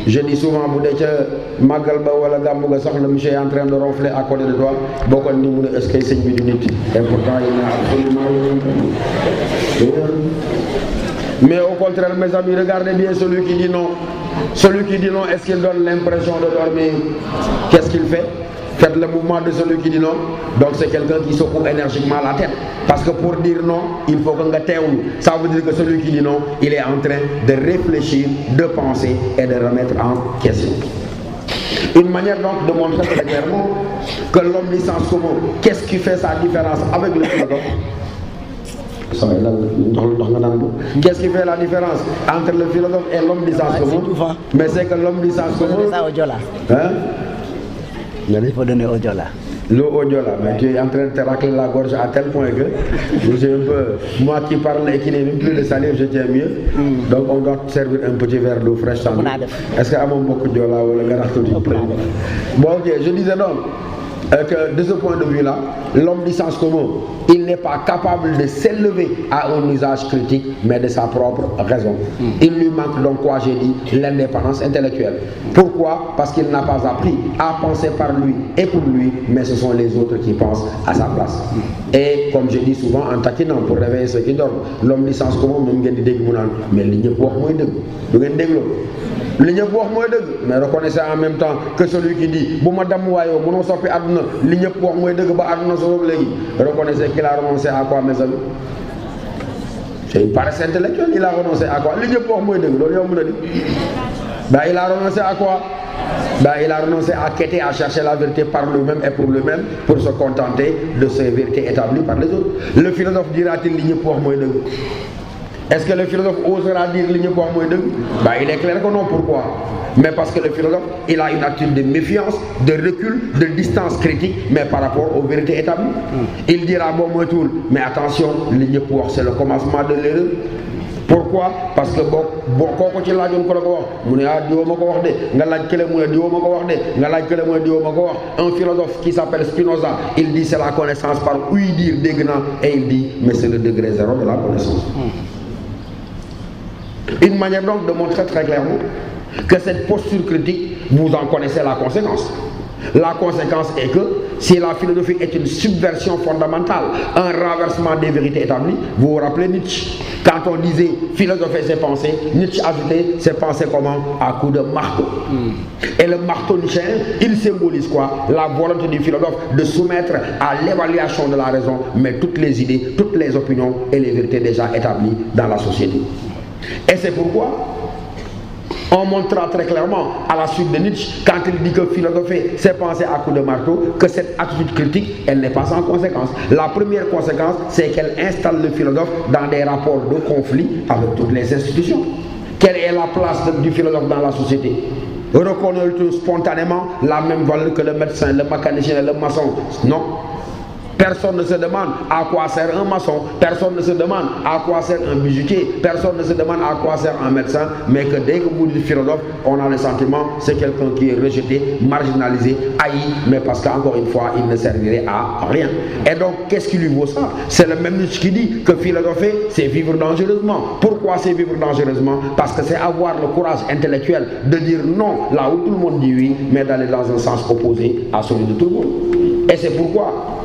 Je dis souvent, vous dites que Magalba ou la Gamouga sort, le monsieur est en train de ronfler à côté de toi. Beaucoup de nous est-ce qu'il s'est mis d'unité. Et pourtant, il n'a absolument rien. Mais au contraire, mes amis, regardez bien celui qui dit non. Celui qui dit non, est-ce qu'il donne l'impression de dormir? Qu'est-ce qu'il fait? Faites le mouvement de celui qui dit non. Donc c'est quelqu'un qui secoue énergiquement la tête. Parce que pour dire non, il faut qu'on gâte. Ça veut dire que celui qui dit non, il est en train de réfléchir, de penser et de remettre en question. Une manière donc de montrer très clairement que l'homme du sens commun, qu'est-ce qui fait sa différence avec le philosophe? Qu'est-ce qui fait la différence entre le philosophe et l'homme du sens commun? Mais c'est que l'homme du sens commun... Hein? Il faut donner au Diola. Le Odiola, mais tu es en train de te racler la gorge à tel point que je suis un peu, moi qui parle et qui n'ai même plus de salive, je tiens mieux. Donc on doit servir un petit verre d'eau fraîche. Est-ce qu'il y a beaucoup de Diola ou le garage? Bon, ok, je disais donc que de ce point de vue-là, l'homme du sens commun, il n'est pas capable de s'élever à un usage critique, mais de sa propre raison. Il lui manque donc quoi, j'ai dit, l'indépendance intellectuelle. Pourquoi? Parce qu'il n'a pas appris à penser par lui et pour lui, mais ce sont les autres qui pensent à sa place. Et comme je dis souvent en taquinant pour réveiller ceux qui dorment, l'homme du sens commun, mais mais reconnaissez en même temps que celui qui dit reconnaissez qu'il a renoncé à quoi, mes amis? C'est une paresse intellectuelle. Il a renoncé à quoi? Il a renoncé à quoi? Il a renoncé à quêter, à chercher la vérité par lui-même et pour lui-même, pour se contenter de ces vérités établies par les autres. Le philosophe dira-t-il est-ce que le philosophe osera dire il est clair que non. Pourquoi? Mais parce que le philosophe, il a une attitude de méfiance, de recul, de distance critique, mais par rapport aux vérités établies. Il dira bon moi tout, mais attention, c'est le commencement de l'erreur. Pourquoi? Parce que un philosophe qui s'appelle Spinoza, il dit c'est la connaissance par oui dire déguenant, et il dit mais c'est le degré zéro de la connaissance. Une manière donc de montrer très clairement que cette posture critique, vous en connaissez la conséquence. La conséquence est que si la philosophie est une subversion fondamentale, un renversement des vérités établies, vous vous rappelez Nietzsche. Quand on disait philosopher ses pensées, Nietzsche ajoutait ses pensées comment? À coup de marteau. Et le marteau nietzschéen, il symbolise quoi? La volonté du philosophe de soumettre à l'évaluation de la raison, mais toutes les idées, toutes les opinions et les vérités déjà établies dans la société. Et c'est pourquoi on montrera très clairement à la suite de Nietzsche, quand il dit que philosopher c'est penser à coup de marteau, que cette attitude critique, elle n'est pas sans conséquence. La première conséquence, c'est qu'elle installe le philosophe dans des rapports de conflit avec toutes les institutions. Quelle est la place du philosophe dans la société? Reconnaît-il spontanément la même valeur que le médecin, le mécanicien et le maçon? Non. Personne ne se demande à quoi sert un maçon, personne ne se demande à quoi sert un bijoutier, personne ne se demande à quoi sert un médecin, mais que dès que vous dites philosophe, on a le sentiment c'est quelqu'un qui est rejeté, marginalisé, haï, mais parce qu'encore une fois, il ne servirait à rien. Et donc, qu'est-ce qui lui vaut ça? C'est le même Nietzsche qui dit que philosopher, c'est vivre dangereusement. Pourquoi c'est vivre dangereusement? Parce que c'est avoir le courage intellectuel de dire non là où tout le monde dit oui, mais d'aller dans un sens opposé à celui de tout le monde. Et c'est pourquoi